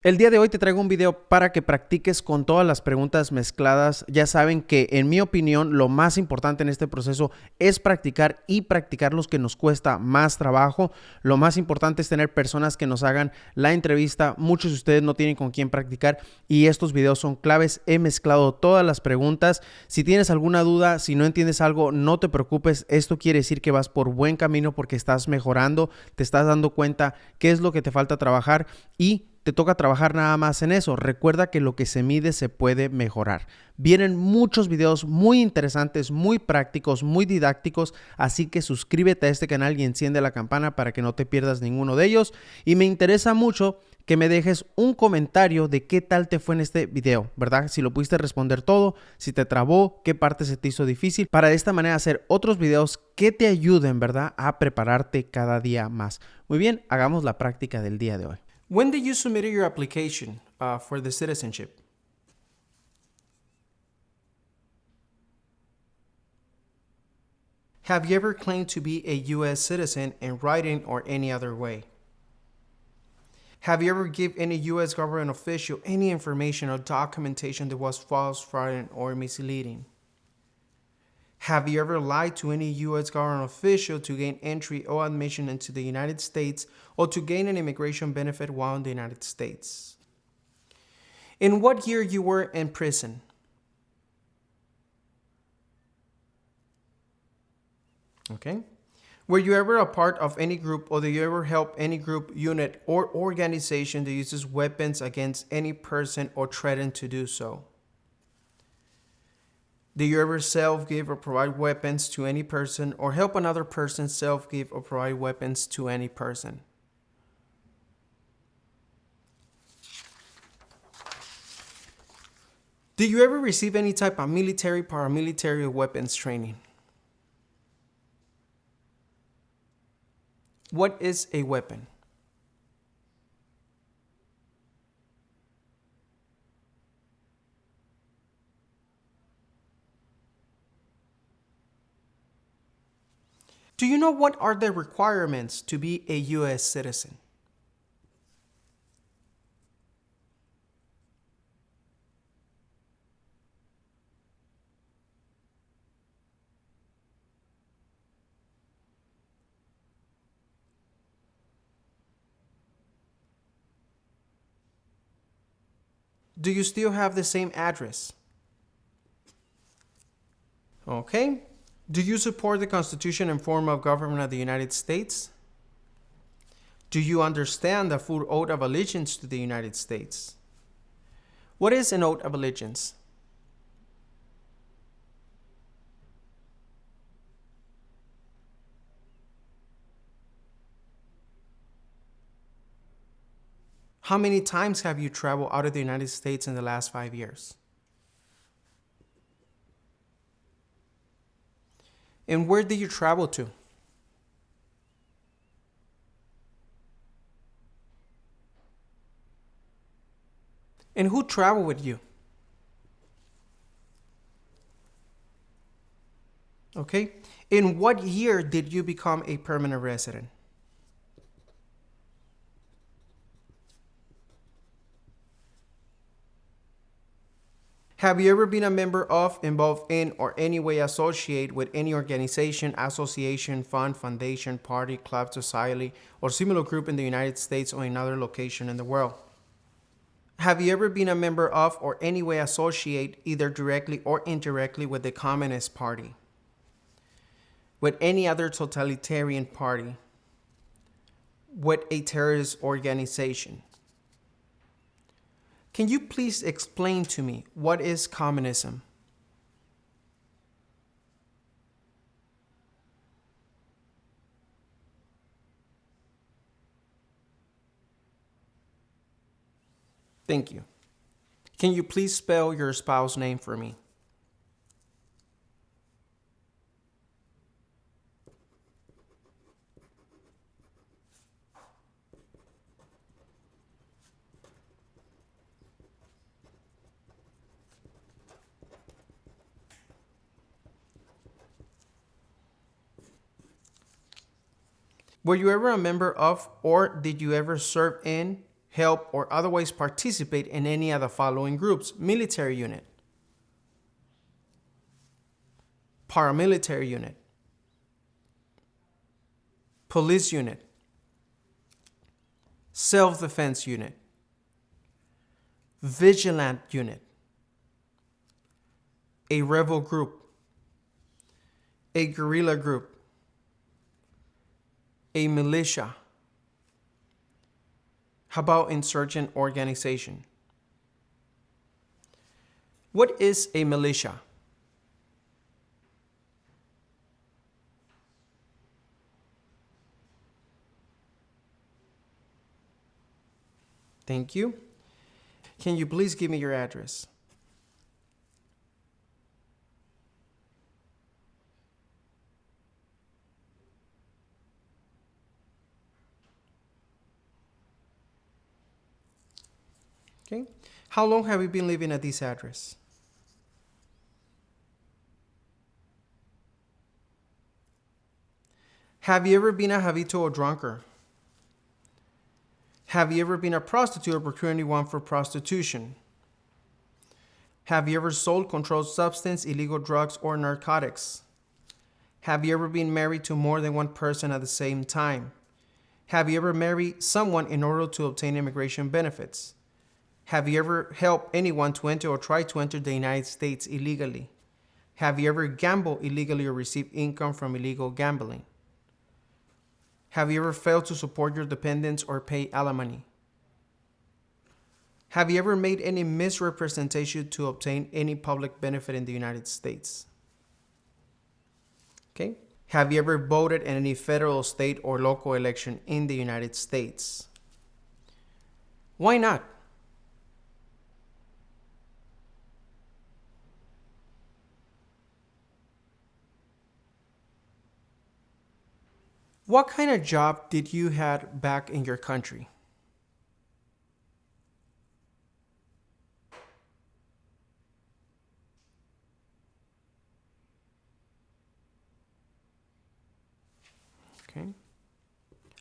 El día de hoy te traigo un video para que practiques con todas las preguntas mezcladas. Ya saben que, en mi opinión, lo más importante en este proceso es practicar y practicar los que nos cuesta más trabajo. Lo más importante es tener personas que nos hagan la entrevista. Muchos de ustedes no tienen con quién practicar y estos videos son claves. He mezclado todas las preguntas. Si tienes alguna duda, si no entiendes algo, no te preocupes. Esto quiere decir que vas por buen camino porque estás mejorando, te estás dando cuenta qué es lo que te falta trabajar y te toca trabajar nada más en eso. Recuerda que lo que se mide se puede mejorar. Vienen muchos videos muy interesantes, muy prácticos, muy didácticos, así que suscríbete a este canal y enciende la campana para que no te pierdas ninguno de ellos. Y me interesa mucho que me dejes un comentario de qué tal te fue en este video, ¿verdad? Si lo pudiste responder todo, si te trabó, qué parte se te hizo difícil, para de esta manera hacer otros videos que te ayuden, ¿verdad?, a prepararte cada día más. Muy bien, hagamos la práctica del día de hoy. When did you submit your application for the citizenship? Have you ever claimed to be a U.S. citizen in writing or any other way? Have you ever given any U.S. government official any information or documentation that was false, fraudulent, or misleading? Have you ever lied to any U.S. government official to gain entry or admission into the United States or to gain an immigration benefit while in the United States? In what year you were in prison? Okay. Were you ever a part of any group, or did you ever help any group, unit, or organization that uses weapons against any person or threaten to do so? Did you ever self-give or provide weapons to any person, or help another person self-give or provide weapons to any person? Did you ever receive any type of military, paramilitary, or weapons training? What is a weapon? Do you know what are the requirements to be a U.S. citizen? Do you still have the same address? Okay. Do you support the Constitution and form of government of the United States? Do you understand the full oath of allegiance to the United States? What is an oath of allegiance? How many times have you traveled out of the United States in the last 5 years? And where did you travel to? And who traveled with you? Okay. In what year did you become a permanent resident? Have you ever been a member of, involved in, or any way associated with any organization, association, fund, foundation, party, club, society, or similar group in the United States or in another location in the world? Have you ever been a member of, or any way associated, either directly or indirectly, with the Communist Party, with any other totalitarian party, with a terrorist organization? Can you please explain to me what is communism? Thank you. Can you please spell your spouse's name for me? Were you ever a member of, or did you ever serve in, help, or otherwise participate in any of the following groups: military unit, paramilitary unit, police unit, self-defense unit, vigilant unit, a rebel group, a guerrilla group, a militia. How about insurgent organization? What is a militia? Thank you. Can you please give me your address? Okay. How long have you been living at this address? Have you ever been a habitual drunkard? Have you ever been a prostitute or procured anyone for prostitution? Have you ever sold controlled substance, illegal drugs, or narcotics? Have you ever been married to more than one person at the same time? Have you ever married someone in order to obtain immigration benefits? Have you ever helped anyone to enter or try to enter the United States illegally? Have you ever gambled illegally or received income from illegal gambling? Have you ever failed to support your dependents or pay alimony? Have you ever made any misrepresentation to obtain any public benefit in the United States? Okay. Have you ever voted in any federal, state, or local election in the United States? Why not? What kind of job did you have back in your country? Okay.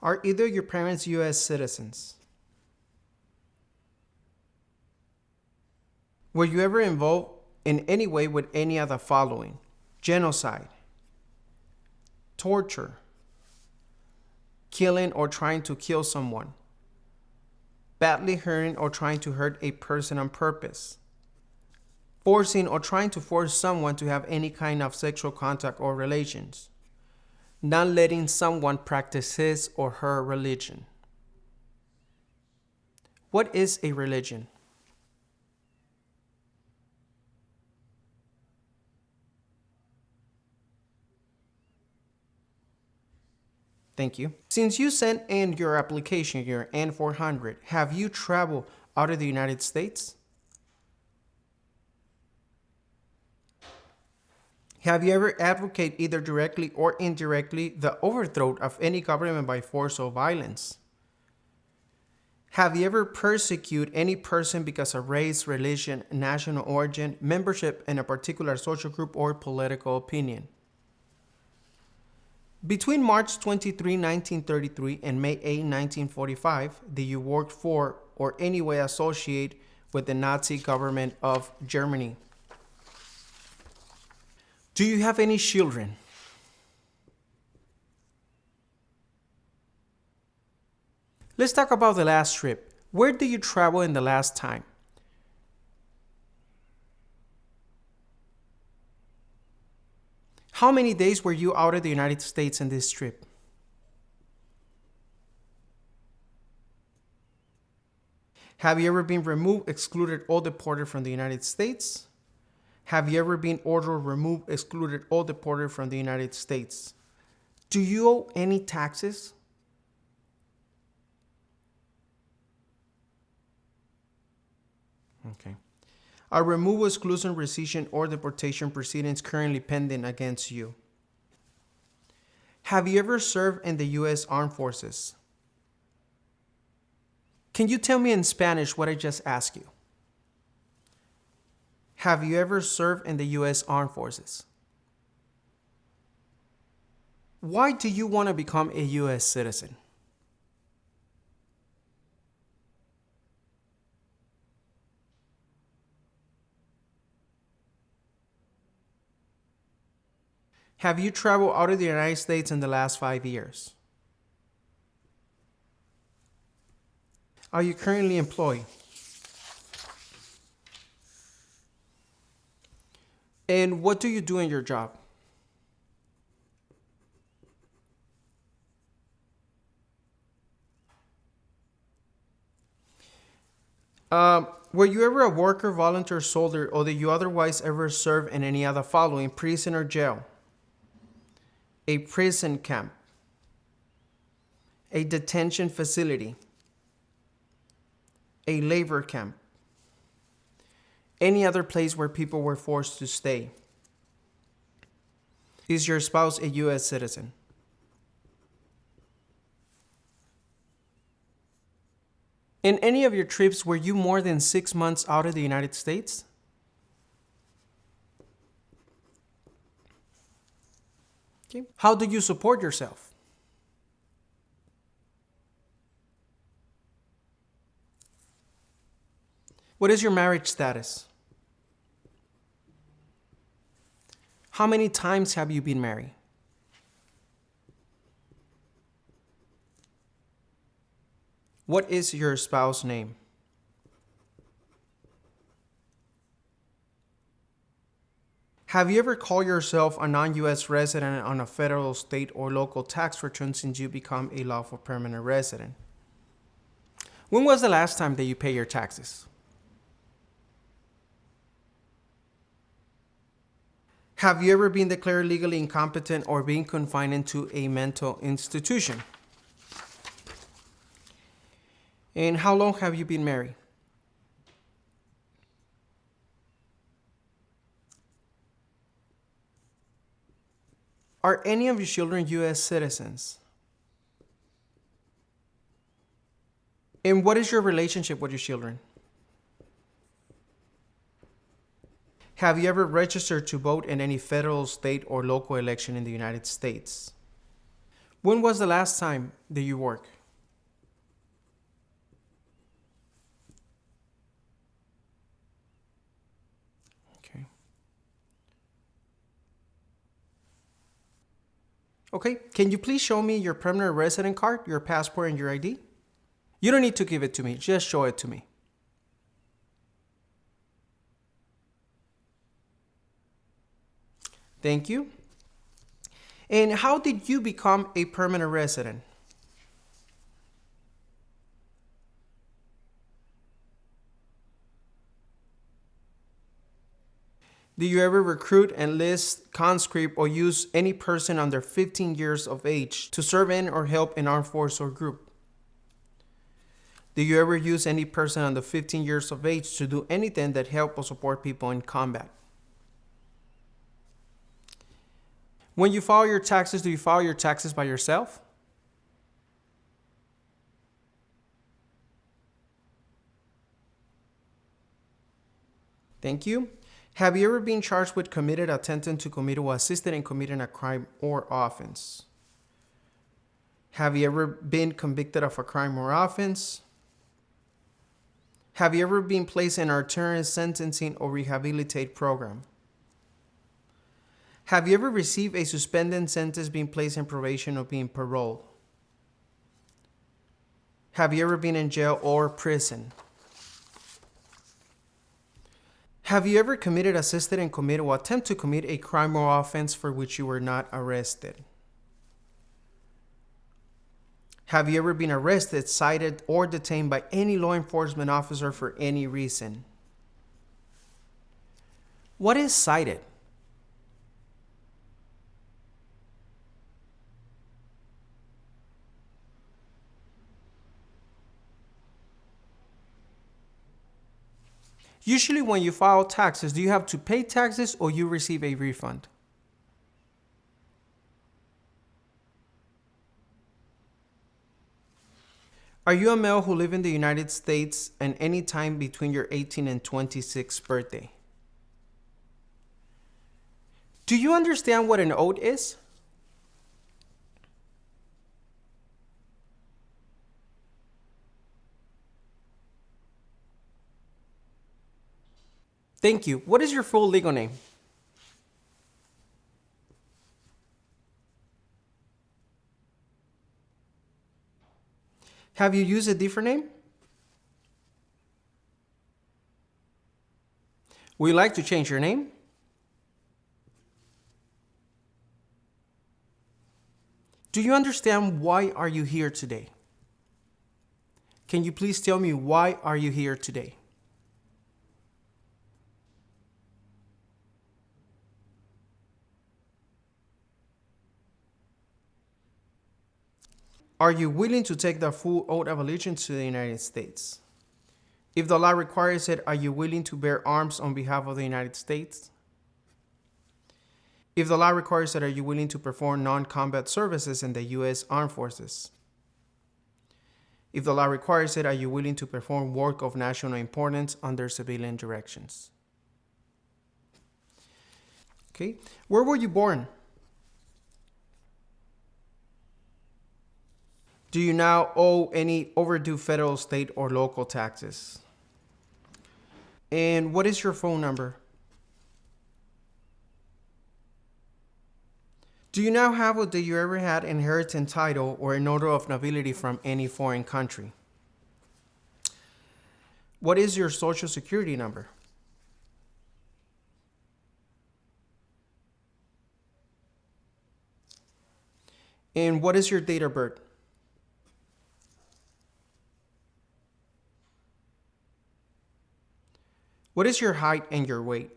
Are either your parents U.S. citizens? Were you ever involved in any way with any of the following: genocide, torture, killing or trying to kill someone, badly hurting or trying to hurt a person on purpose, forcing or trying to force someone to have any kind of sexual contact or relations, not letting someone practice his or her religion? What is a religion? Thank you. Since you sent in your application, your N400, have you traveled out of the United States? Have you ever advocated either directly or indirectly the overthrow of any government by force or violence? Have you ever persecuted any person because of race, religion, national origin, membership in a particular social group, or political opinion? Between March 23, 1933 and May 8, 1945, did you work for or any way associate with the Nazi government of Germany? Do you have any children? Let's talk about the last trip. Where did you travel in the last time? How many days were you out of the United States in this trip? Have you ever been removed, excluded, or deported from the United States? Have you ever been ordered, removed, excluded, or deported from the United States? Do you owe any taxes? Okay. Are removal, exclusion, rescission, or deportation proceedings currently pending against you? Have you ever served in the U.S. Armed Forces? Can you tell me in Spanish what I just asked you? Have you ever served in the U.S. Armed Forces? Why do you want to become a U.S. citizen? Have you traveled out of the United States in the last 5 years? Are you currently employed? And what do you do in your job? Were you ever a worker, volunteer, soldier, or did you otherwise ever serve in any other following: prison or jail, a prison camp, a detention facility, a labor camp, any other place where people were forced to stay? Is your spouse a U.S. citizen? In any of your trips, were you more than 6 months out of the United States? Okay. How do you support yourself? What is your marriage status? How many times have you been married? What is your spouse's name? Have you ever called yourself a non-U.S. resident on a federal, state, or local tax return since you become a lawful permanent resident? When was the last time that you paid your taxes? Have you ever been declared legally incompetent or been confined into a mental institution? And how long have you been married? Are any of your children U.S. citizens? And what is your relationship with your children? Have you ever registered to vote in any federal, state, or local election in the United States? When was the last time that you worked? Okay, can you please show me your permanent resident card, your passport, and your ID? You don't need to give it to me, just show it to me. Thank you. And how did you become a permanent resident? Do you ever recruit, enlist, conscript, or use any person under 15 years of age to serve in or help an armed force or group? Do you ever use any person under 15 years of age to do anything that help or support people in combat? When you file your taxes, do you file your taxes by yourself? Thank you. Have you ever been charged with committed, attempted to commit, or assisted in committing a crime or offense? Have you ever been convicted of a crime or offense? Have you ever been placed in an alternative sentencing or rehabilitate program? Have you ever received a suspended sentence, being placed in probation, or being paroled? Have you ever been in jail or prison? Have you ever committed, assisted in commit, or attempt to commit a crime or offense for which you were not arrested? Have you ever been arrested, cited, or detained by any law enforcement officer for any reason? What is cited? Usually when you file taxes, do you have to pay taxes or you receive a refund? Are you a male who lives in the United States at any time between your 18th and 26th birthday? Do you understand what an oath is? Thank you. What is your full legal name? Have you used a different name? Would you like to change your name? Do you understand why are you here today? Can you please tell me why are you here today? Are you willing to take the full oath of allegiance to the United States? If the law requires it, are you willing to bear arms on behalf of the United States? If the law requires it, are you willing to perform non-combat services in the U.S. Armed Forces? If the law requires it, are you willing to perform work of national importance under civilian directions? Okay. Where were you born? Do you now owe any overdue federal, state, or local taxes? And what is your phone number? Do you now have or did you ever had inheritance title or an order of nobility from any foreign country? What is your social security number? And what is your date of birth? What is your height and your weight?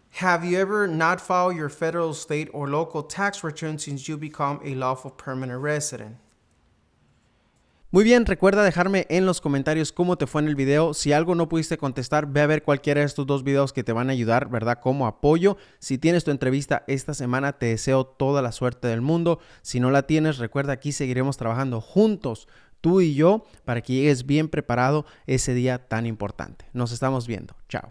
Have you ever not filed your federal, state, or local tax return since you become a lawful permanent resident? Muy bien, recuerda dejarme en los comentarios cómo te fue en el video. Si algo no pudiste contestar, ve a ver cualquiera de estos dos videos que te van a ayudar, ¿verdad? Como apoyo. Si tienes tu entrevista esta semana, te deseo toda la suerte del mundo. Si no la tienes, recuerda, aquí seguiremos trabajando juntos, tú y yo, para que llegues bien preparado ese día tan importante. Nos estamos viendo. Chao.